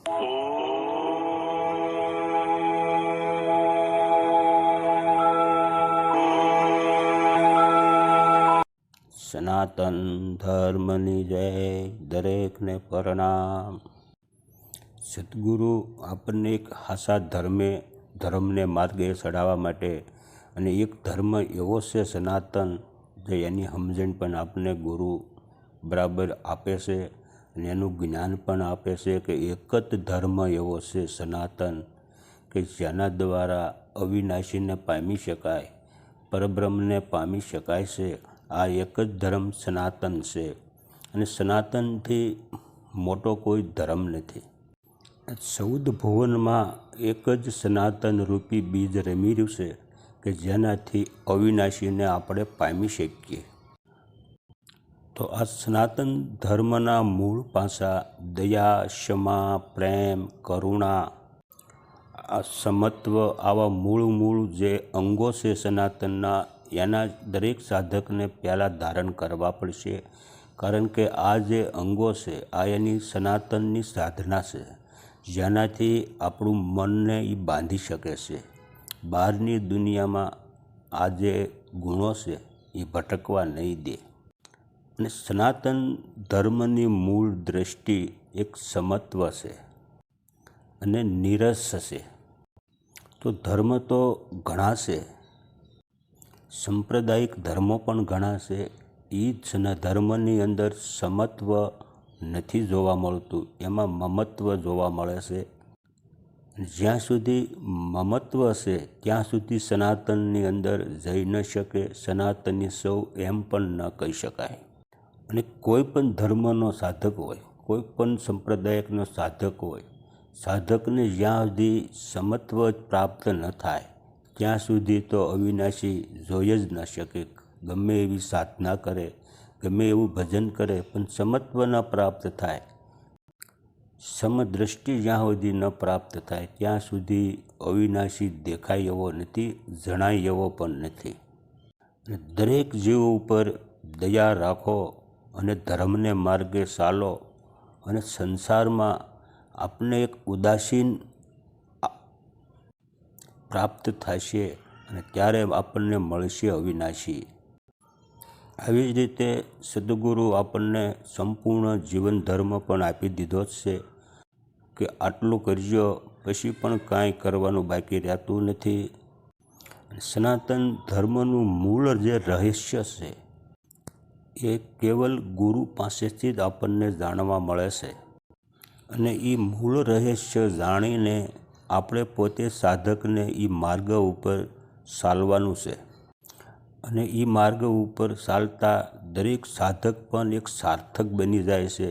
સનાતન ધર્મની જય, દરેકને પ્રણામ। સદગુરુ આપણને એક હાસા ધર્મને માર્ગે ચડાવવા માટે અને એક ધર્મ એવો છે સનાતન, જે એની સમજણ પણ આપણને ગુરુ બરાબર આપે છે અને એનું જ્ઞાન પણ આપે છે કે એક જ ધર્મ એવો છે સનાતન કે જેના દ્વારા અવિનાશીને પામી શકાય, પરબ્રહ્મને પામી શકાય છે। આ એક જ ધર્મ સનાતન છે અને સનાતનથી મોટો કોઈ ધર્મ નથી। 14 ભુવનમાં એક જ સનાતન રૂપી બીજ રમી રહ્યું છે કે જેનાથી અવિનાશીને આપણે પામી શકીએ। તો આ સનાતન ધર્મના મૂળ પાસા દયા, ક્ષમા, પ્રેમ, કરુણા, આ સમત્વ, આવા મૂળ જે અંગો છે સનાતનના, એના દરેક સાધકને પહેલાં ધારણ કરવા પડશે। કારણ કે આ જે અંગો છે આ એની સનાતનની સાધના છે, જેનાથી આપણું મનને એ બાંધી શકે છે। બહારની દુનિયામાં આ જે ગુણો છે એ ભટકવા નહીં દે। અને સનાતન ધર્મની મૂળ દ્રષ્ટિ એક સમત્વ છે અને નિરસ છે। તો ધર્મ તો ઘણા છે, સાંપ્રદાયિક ધર્મો પણ ઘણા છે, એ ધર્મની અંદર સમત્વ નથી જોવા મળતું, એમાં મમત્વ જોવા મળે છે। જ્યાં સુધી મમત્વ છે ત્યાં સુધી સનાતનની અંદર જઈ ન શકે, સનાતની સૌ એમ પણ ન કહી શકાય। અને કોઈ પણ ધર્મનો સાધક હોય, કોઈ પણ સંપ્રદાયનો સાધક હોય, સાધકને જ્યાં સુધી સમત્વ પ્રાપ્ત ન થાય ત્યાં સુધી તો અવિનાશી જોઈ જ ન શકે। ગમે એવી સાધના કરે, ગમે એવું ભજન કરે, પણ સમત્વ ન પ્રાપ્ત થાય, સમદ્રષ્ટિ જ્યાં સુધી ન પ્રાપ્ત થાય ત્યાં સુધી અવિનાશી દેખાય એવો નથી, જણાય એવો પણ નથી। અને દરેક જીવ ઉપર દયા રાખો અને ધર્મને માર્ગે ચાલો અને સંસારમાં આપને એક ઉદાસીન પ્રાપ્ત થશે અને ત્યારે આપણને મળશે અવિનાશી। આવી જ રીતે સદગુરુ આપણને સંપૂર્ણ જીવન ધર્મ પણ આપી દીધો જ છે કે આટલું કરજો પછી પણ કાંઈ કરવાનું બાકી રહેતું નથી। સનાતન ધર્મનું મૂળ જે રહસ્ય છે એ કેવલ ગુરુ પાસેથી જ આપણને જાણવા મળે છે। અને એ મૂળ રહસ્ય જાણીને આપણે પોતે સાધકને એ માર્ગ ઉપર ચાલવાનું છે। અને એ માર્ગ ઉપર ચાલતા દરેક સાધક પણ એક સાર્થક બની જાય છે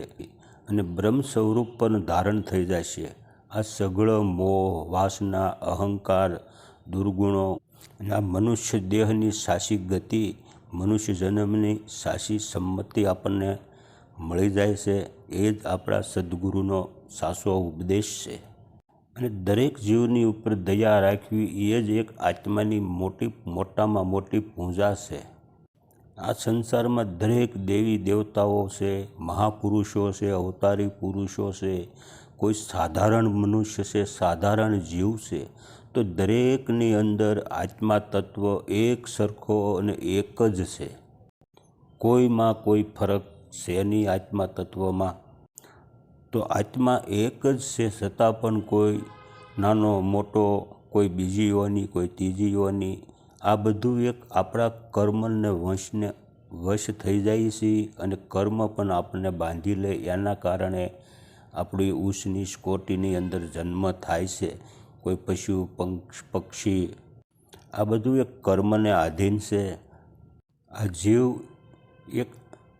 અને બ્રહ્મ સ્વરૂપ પણ ધારણ થઈ જાય છે। આ સઘળો મોહ, વાસના, અહંકાર, દુર્ગુણો અને આ મનુષ્ય દેહની સાચી ગતિ, મનુષ્ય જન્મની સાચી સંમતિ આપણને મળી જાય છે। એ જ આપણા સદગુરુનો સાચો ઉપદેશ છે। અને દરેક જીવની ઉપર દયા રાખવી એ જ એક આત્માની મોટામાં મોટી પૂજા છે। આ સંસારમાં દરેક દેવી દેવતાઓ છે, મહાપુરુષો છે, અવતારી પુરુષો છે, કોઈ સાધારણ મનુષ્ય છે, સાધારણ જીવ છે, તો દરેકની અંદર આત્મા તત્વ એક સરખો અને એક જ છે। કોઈમાં કોઈ ફરક છે નહીં આત્મા તત્વમાં। તો આત્મા એક જ છે, છતાં પણ કોઈ નાનો મોટો, કોઈ બીજી યોની, કોઈ ત્રીજી યોની, આ બધું એક આપણા કર્મને વશ થઈ જાય છે અને કર્મ પણ આપણને બાંધી લે, એના કારણે આપણી ઊંચ નીચ કોટીની અંદર જન્મ થાય છે। કોઈ પશુ પક્ષી, આ બધું એક કર્મને આધીન છે। આ જીવ એક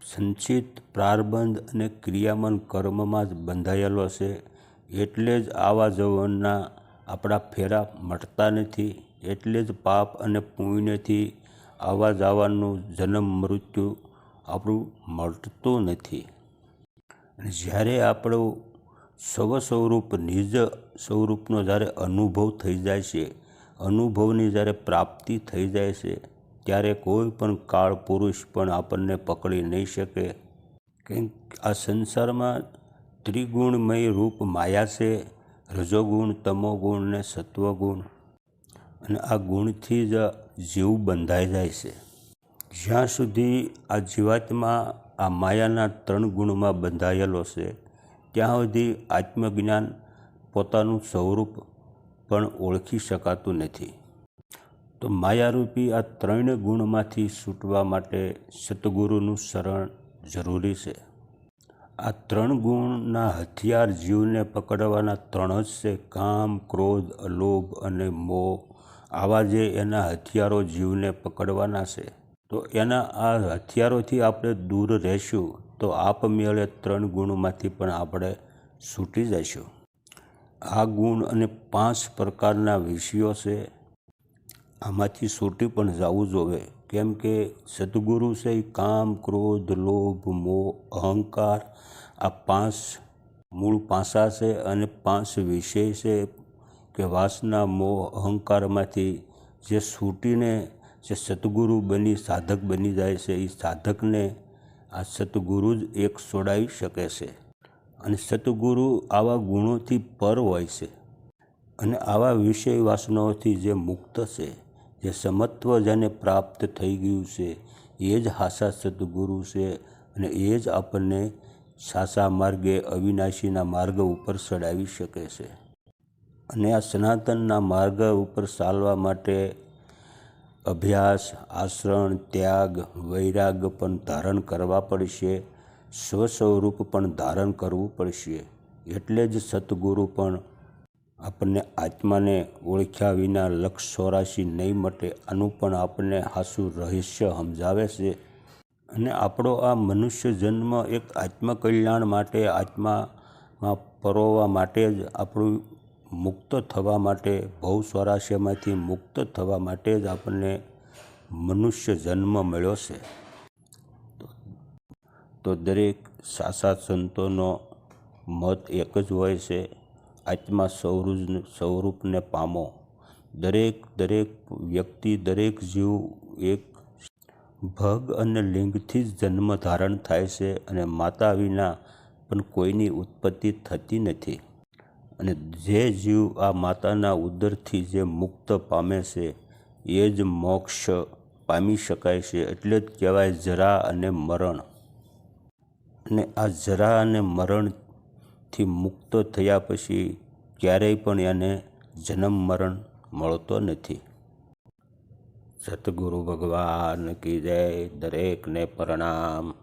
સંચિત પ્રારબ્ધ અને ક્રિયામાન કર્મમાં જ બંધાયેલો છે। એટલે જ આવા જવનના આપણા ફેરા મટતા નથી, એટલે જ પાપ અને પુણ્યથી આવવા જવાનું જન્મ મૃત્યુ આપણું મળતું નથી। અને જ્યારે આપણું સ્વસ્વરૂપ નિજ સ્વરૂપનો જ્યારે અનુભવ થઈ જાય છે, અનુભવની જ્યારે પ્રાપ્તિ થઈ જાય છે, ત્યારે કોઈ પણ કાળ પુરુષ પણ આપણને પકડી નહીં શકે। કેમ આ સંસારમાં ત્રિગુણમય રૂપ માયા છે, રજોગુણ, તમોગુણ ને સત્વગુણ. અને આ ગુણથી જ જીવ બંધાઈ જાય છે. જ્યાં સુધી આ જીવાત્મા આ માયાના 3 ગુણમાં બંધાયેલો છે ત્યાં સુધી આત્મજ્ઞાન પોતાનું સ્વરૂપ પણ ઓળખી શકાતું નથી. તો માયારૂપી આ 3 ગુણમાંથી છૂટવા માટે સતગુરુનું શરણ જરૂરી છે. આ 3 ગુણના હથિયાર જીવને પકડવાના 3 જ છે: કામ, ક્રોધ, લોભ અને મોહ. આવા જે એના હથિયારો જીવને પકડવાના છે. તો એના આ હથિયારોથી આપણે દૂર રહેશું તો આપમેળે 3 ગુણમાંથી પણ આપણે છૂટી જઈશું. આ ગુણ અને 5 પ્રકારના વિષયો છે. આમાંથી છૂટી પણ જવું જોઈએ. કેમ કે સદગુરુ છે એ કામ, ક્રોધ, લોભ, મોહ, અહંકાર આ 5 મૂળ પાસા છે અને 5 વિષય છે કે વાસના, મોહ, અહંકારમાંથી જે છૂટીને જે સદગુરુ બની સાધક બની જાય છે એ સાધકને આ સતગુરુ જ એક છોડાવી શકે છે. અને સતગુરુ આવા ગુણોથી પર હોય છે અને આવા વિષય વાસનાઓથી જે મુક્ત છે, જે સમત્વ જેને પ્રાપ્ત થઈ ગયું છે એ જ સાચા સદગુરુ છે અને એ જ આપણને સાચા માર્ગે, અવિનાશીના માર્ગ ઉપર ચડાવી શકે છે. અને આ સનાતનના માર્ગ ઉપર ચાલવા માટે અભ્યાસ, આચરણ, ત્યાગ, વૈરાગ પણ ધારણ કરવા પડશે. સ્વસ્વરૂપ પણ ધારણ કરવું પડશે. એટલે જ સતગુરુ પણ આપણને આત્માને ઓળખ્યા વિના લક્ષ 84 નહીં મટે આનું પણ આપણને સાચું રહસ્ય સમજાવે છે. અને આપણો આ મનુષ્ય જન્મ એક આત્મકલ્યાણ માટે, આત્મામાં પરોવવા માટે જ, આપણું મુક્ત થવા માટે, ભવ 84માંથી મુક્ત થવા માટે જ આપણને મનુષ્ય જન્મ મળ્યો છે. તો દરેક સાચા સંતોનો મત એક જ હોય છે: આત્મા સ્વરૂપને પામો. દરેક વ્યક્તિ, દરેક જીવ એક ભગ અને લિંગથી જ જન્મ ધારણ થાય છે અને માતા વિના પણ કોઈની ઉત્પત્તિ થતી નથી. અને જે જીવ આ માતાના ઉદરથી જે મુક્ત પામે છે એ જ મોક્ષ પામી શકાય છે. એટલે જ કહેવાય જરા અને મરણ. અને આ જરા અને મરણથી મુક્ત થયા પછી ક્યારેય પણ એને જન્મ મરણ મળતો નથી. સતગુરુ ભગવાન કી જય. દરેકને પ્રણામ.